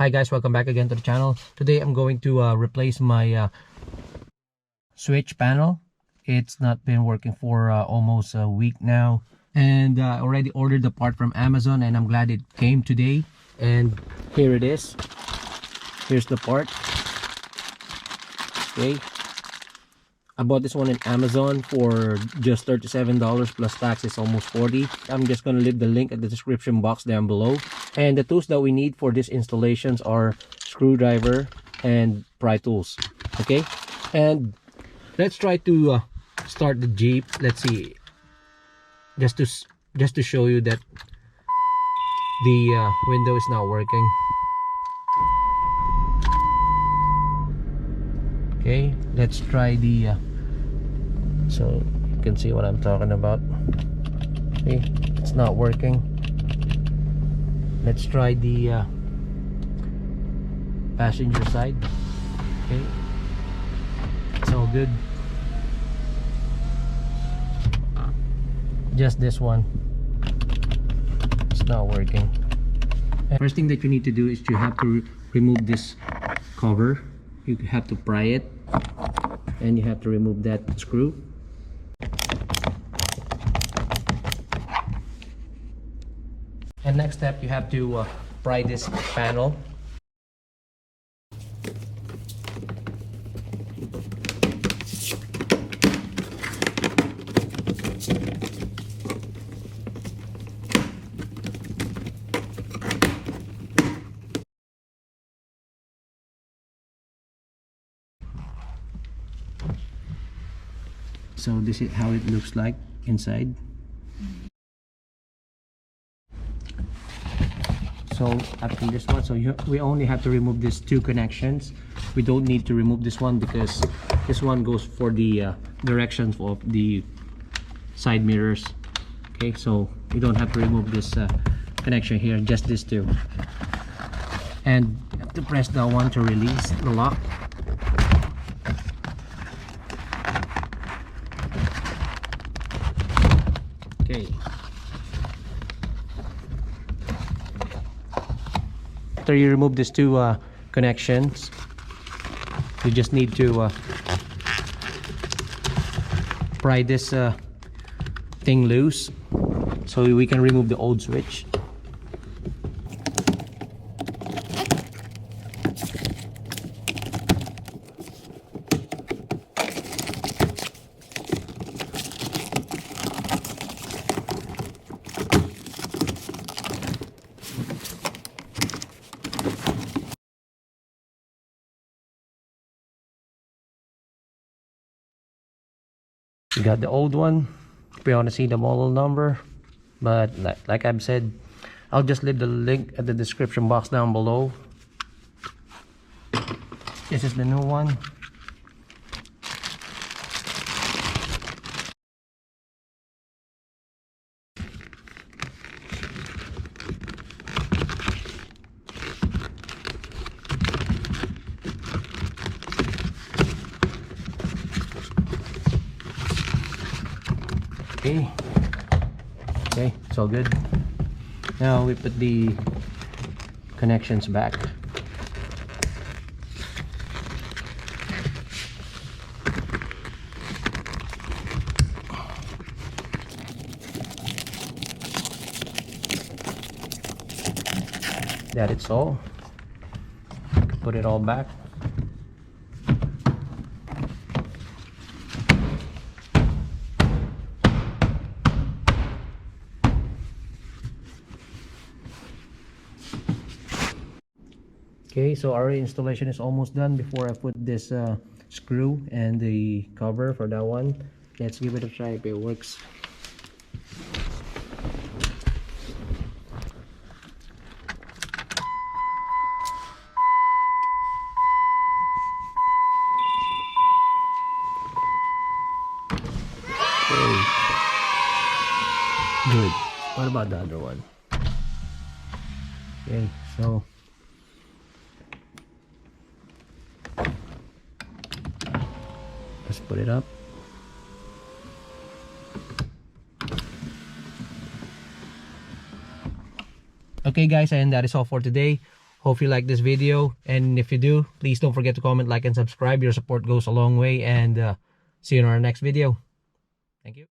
Hi guys, welcome back again to the channel. Today I'm going to replace my switch panel. It's not been working for almost a week now, and I already ordered the part from Amazon, and I'm glad it came today. And here it is. Here's the part. Okay, I bought this one in Amazon for just $37 plus tax. It's almost $40. I'm just gonna leave the link at the description box down below. And the tools that we need for these installations are screwdriver and pry tools. Okay, and let's try to start the Jeep. Let's see, just to show you that the window is not working. Okay, let's try the so you can see what I'm talking about. Okay, it's not working. Let's try the passenger side. Okay, it's all good. Just this one, it's not working. First thing that you need to do is you have to remove this cover. You have to pry it, and you have to remove that screw. And next step, you have to pry this panel. So this is how it looks like inside. So after this one, so we only have to remove these two connections. We don't need to remove this one because this one goes for the directions of the side mirrors. Okay, so we don't have to remove this connection here, just these two. And you have to press that one to release the lock. Okay. After you remove these two connections, you just need to pry this thing loose so we can remove the old switch. We got the old one. We want to see the model number, but like I've said, I'll just leave the link at the description box down below. This is the new one. Okay, it's all good. Now we put the connections back. That it's all. Put it all back. Okay, so our installation is almost done. Before I put this screw and the cover for that one, let's give it a try if it works. Okay. Good. What about the other one? Okay, so let's put it up. Okay guys, and that is all for today. Hope you like this video, and if you do, please don't forget to comment, like, and subscribe. Your support goes a long way, and see you in our next video. Thank you.